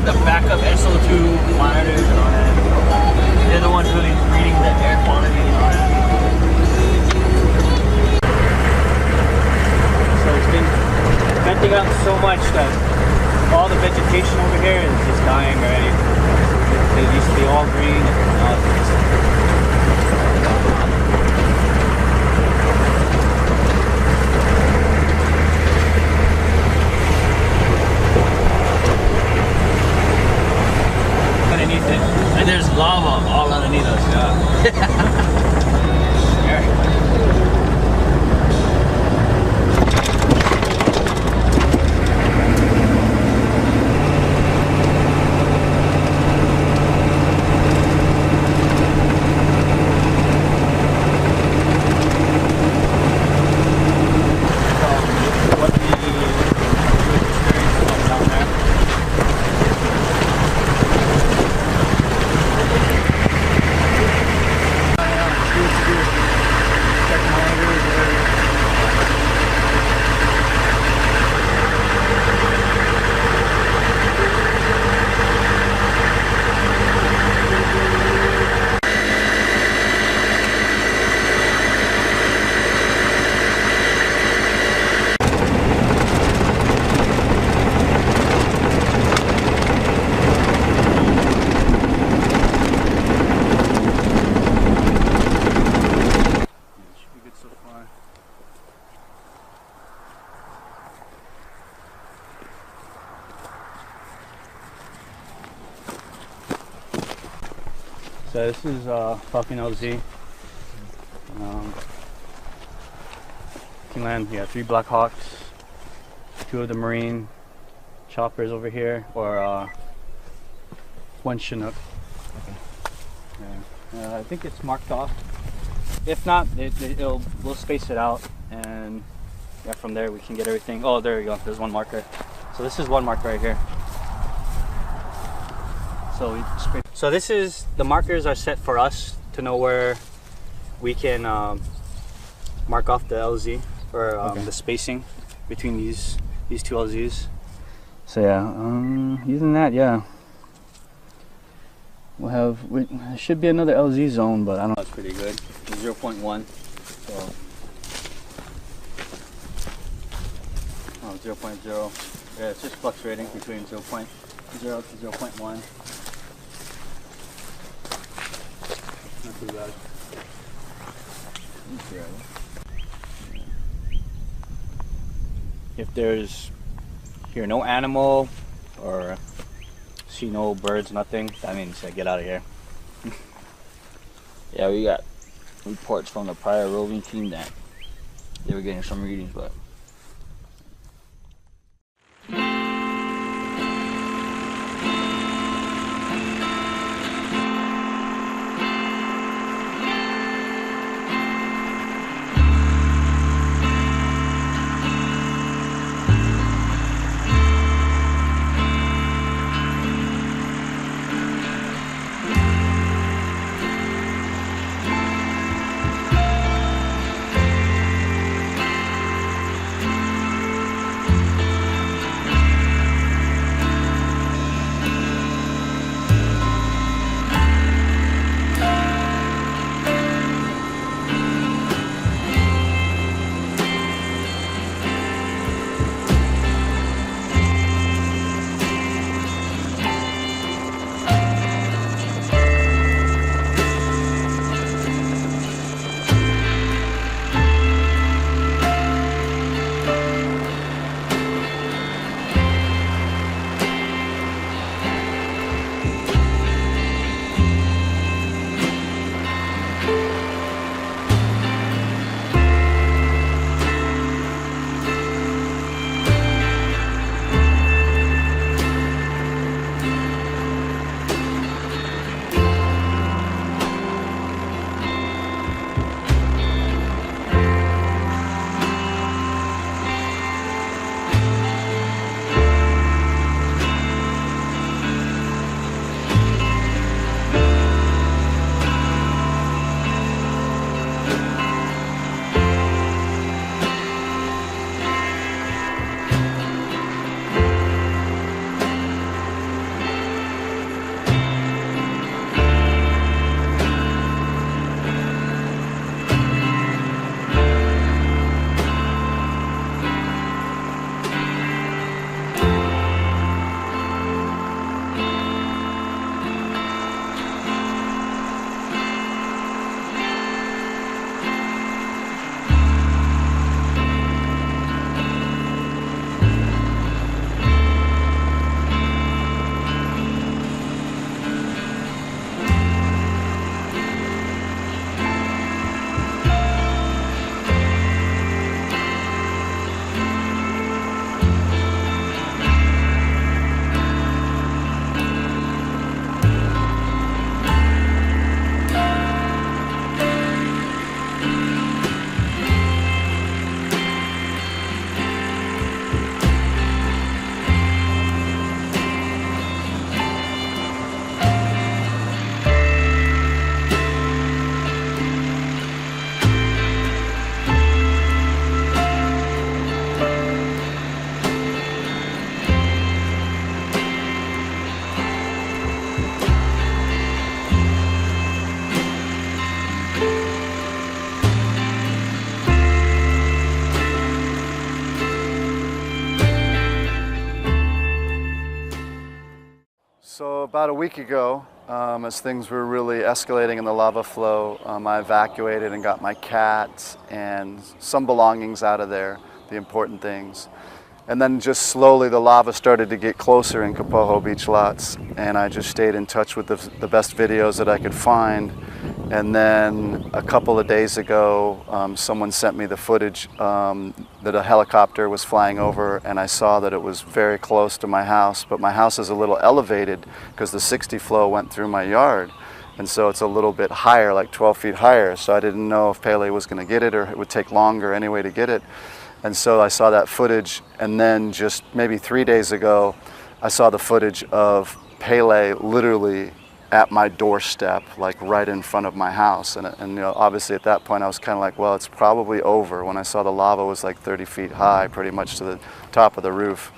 like the backup SO2 monitors and all that. They're the ones really reading the air quality and all that. So it's been venting out so much that all the vegetation over here is just dying already. It used to be all green and now it's just underneath it. And there's lava all underneath us. Yeah. So this is Volcano LZ. Land, yeah, 3 Black Hawks, 2 of the Marine choppers over here, or 1 Chinook. Okay. Yeah. I think it's marked off. If not, we'll space it out, and yeah, from there we can get everything. Oh, there we go. There's 1 marker. So this is 1 marker right here. So this is, the markers are set for us to know where we can mark off the LZ, or the spacing between these 2 LZs. So yeah, using that, yeah, there should be another LZ zone, but I don't know. It's pretty good. 0.1. So 0.0. Yeah, it's just fluctuating between 0.0 to 0.1. Not too bad. If there's hear no animal or see no birds, nothing, that means get out of here. Yeah, we got reports from the prior roving team that they were getting some readings, but So about a week ago, as things were really escalating in the lava flow, I evacuated and got my cat and some belongings out of there, the important things. And then just slowly the lava started to get closer in Kapoho Beach Lots, and I just stayed in touch with the best videos that I could find. And then a couple of days ago, someone sent me the footage that a helicopter was flying over, and I saw that it was very close to my house, but my house is a little elevated because the 60 flow went through my yard. And so it's a little bit higher, like 12 feet higher. So I didn't know if Pele was going to get it or it would take longer anyway to get it. And so I saw that footage, and then just maybe 3 days ago, I saw the footage of Pele literally at my doorstep, like right in front of my house. And you know, obviously at that point I was kind of like, well, it's probably over. When I saw the lava was like 30 feet high, pretty much to the top of the roof.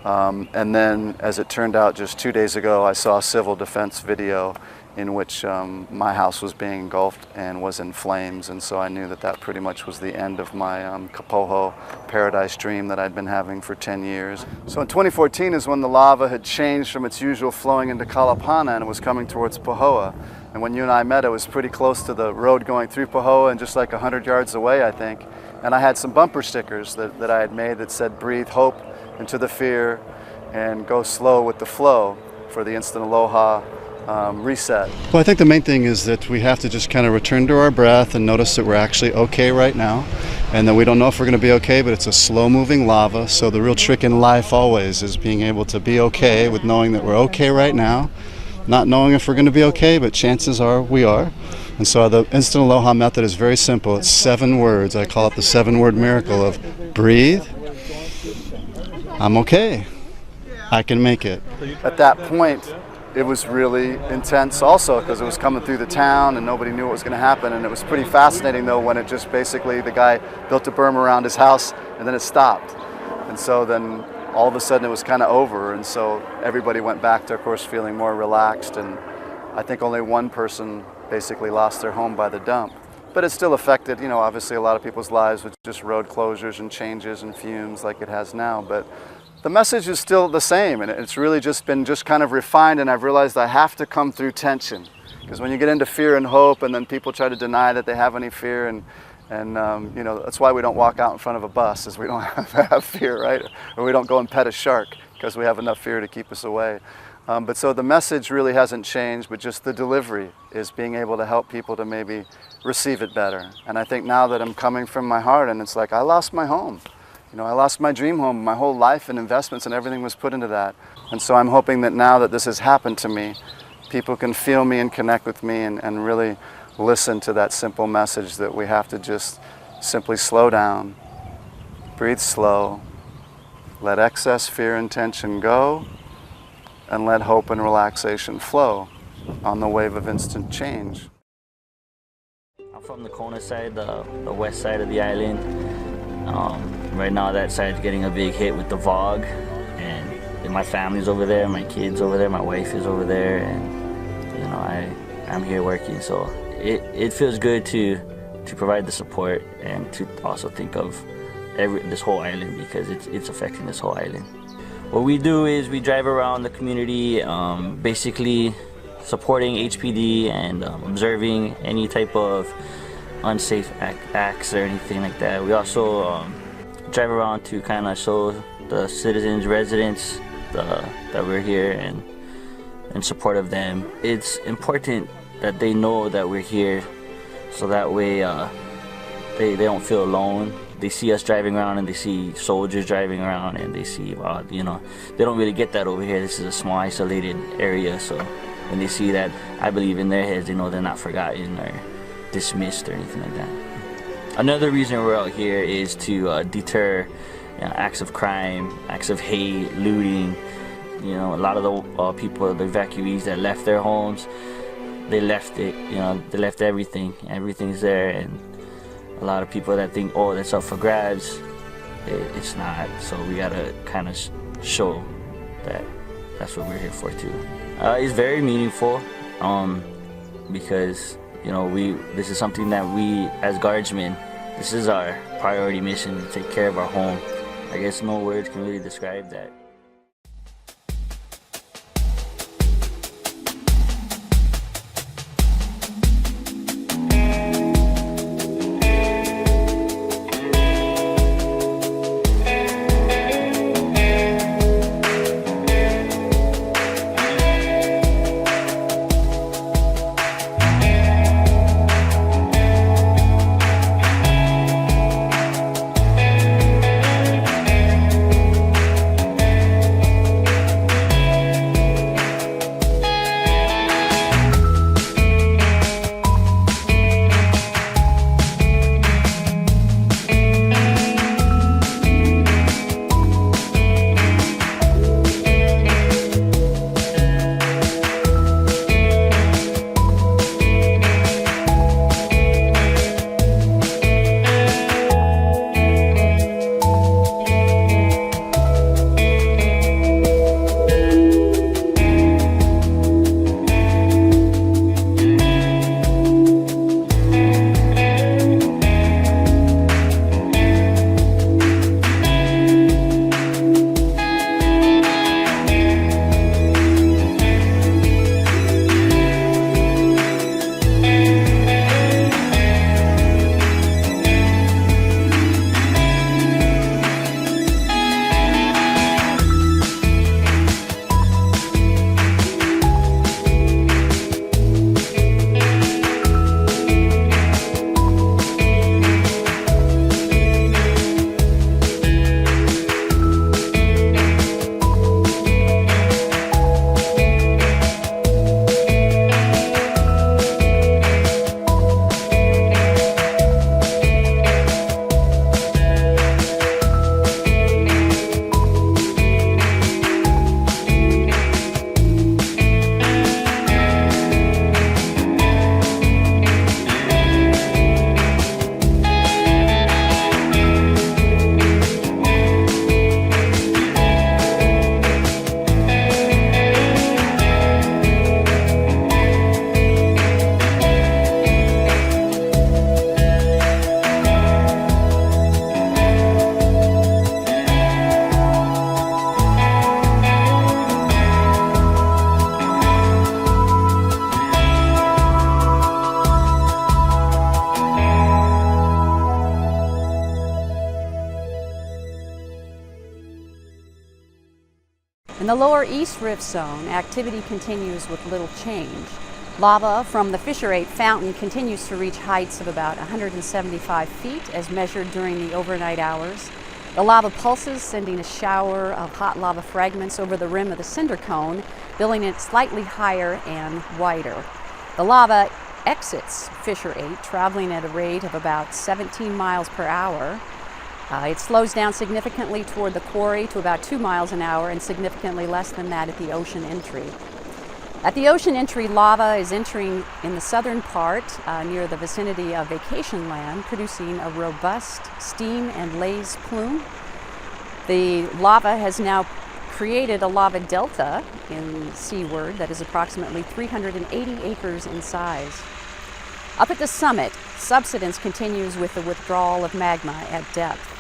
And then, as it turned out, just 2 days ago, I saw a civil defense video in which my house was being engulfed and was in flames, and so I knew that that pretty much was the end of my Kapoho paradise dream that I'd been having for 10 years. So in 2014 is when the lava had changed from its usual flowing into Kalapana and it was coming towards Pahoa. And when you and I met, it was pretty close to the road going through Pahoa and just like 100 yards away, I think. And I had some bumper stickers that I had made that said, "Breathe hope into the fear and go slow with the flow," for the instant aloha reset. Well, I think the main thing is that we have to just kind of return to our breath and notice that we're actually okay right now, and that we don't know if we're going to be okay, but it's a slow moving lava. So the real trick in life always is being able to be okay with knowing that we're okay right now, not knowing if we're going to be okay, but chances are we are. And so the instant aloha method is very simple. It's 7 words. I call it the 7-word miracle of breathe, I'm okay, I can make it. At that point, it was really intense also because it was coming through the town and nobody knew what was going to happen. And it was pretty fascinating though when it just basically, the guy built a berm around his house and then it stopped. And so then all of a sudden it was kind of over, and so everybody went back to, of course, feeling more relaxed. And I think only one person basically lost their home by the dump. But it still affected, you know, obviously a lot of people's lives with just road closures and changes and fumes like it has now. But the message is still the same, and it's really just been kind of refined, and I've realized I have to come through tension. Because when you get into fear and hope, and then people try to deny that they have any fear, and you know, that's why we don't walk out in front of a bus, is we don't have fear, right? Or we don't go and pet a shark, because we have enough fear to keep us away. But so the message really hasn't changed, but just the delivery is being able to help people to maybe receive it better. And I think now that I'm coming from my heart, and it's like, I lost my home. You know, I lost my dream home. My whole life and investments and everything was put into that. And so I'm hoping that now that this has happened to me, people can feel me and connect with me and really listen to that simple message that we have to just simply slow down, breathe slow, let excess fear and tension go, and let hope and relaxation flow on the wave of instant change. I'm from the Kona side, the west side of the island. Right now that side's getting a big hit with the VOG, and my family's over there, my kids over there, my wife is over there, and you know, I'm here working, so it feels good to provide the support and to also think of this whole island, because it's affecting this whole island. What we do is we drive around the community, basically supporting HPD and observing any type of unsafe acts or anything like that. We also drive around to kind of show the citizens, residents that we're here and in support of them. It's important that they know that we're here, so that way they don't feel alone. They see us driving around and they see soldiers driving around and they see, you know, they don't really get that over here. This is a small isolated area, so when they see that, I believe in their heads they know they're not forgotten or dismissed or anything like that. Another reason we're out here is to deter, you know, acts of crime, acts of hate, looting. You know, a lot of the people, the evacuees that left their homes, they left it, you know, they left everything. Everything's there, and a lot of people that think, oh, that's up for grabs, it's not. So we gotta kind of show that that's what we're here for too. It's very meaningful because, you know, this is something that we as guardsmen, this is our priority mission, to take care of our home. I guess no words can really describe that. the lower East Rift Zone, activity continues with little change. Lava from the Fissure 8 fountain continues to reach heights of about 175 feet as measured during the overnight hours. The lava pulses, sending a shower of hot lava fragments over the rim of the cinder cone, building it slightly higher and wider. The lava exits Fissure 8, traveling at a rate of about 17 miles per hour. It slows down significantly toward the quarry to about 2 miles an hour and significantly less than that at the ocean entry. At the ocean entry, lava is entering in the southern part near the vicinity of vacation land, producing a robust steam and laze plume. The lava has now created a lava delta in seaward that is approximately 380 acres in size. Up at the summit, subsidence continues with the withdrawal of magma at depth.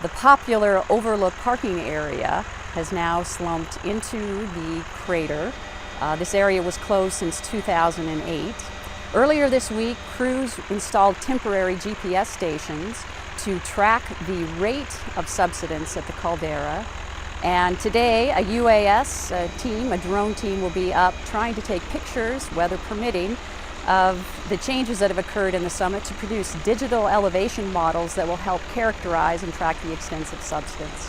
The popular overlook parking area has now slumped into the crater. This area was closed since 2008. Earlier this week, crews installed temporary GPS stations to track the rate of subsidence at the caldera. And today, a UAS team, a drone team, will be up trying to take pictures, weather permitting, of the changes that have occurred in the summit to produce digital elevation models that will help characterize and track the extensive subsidence.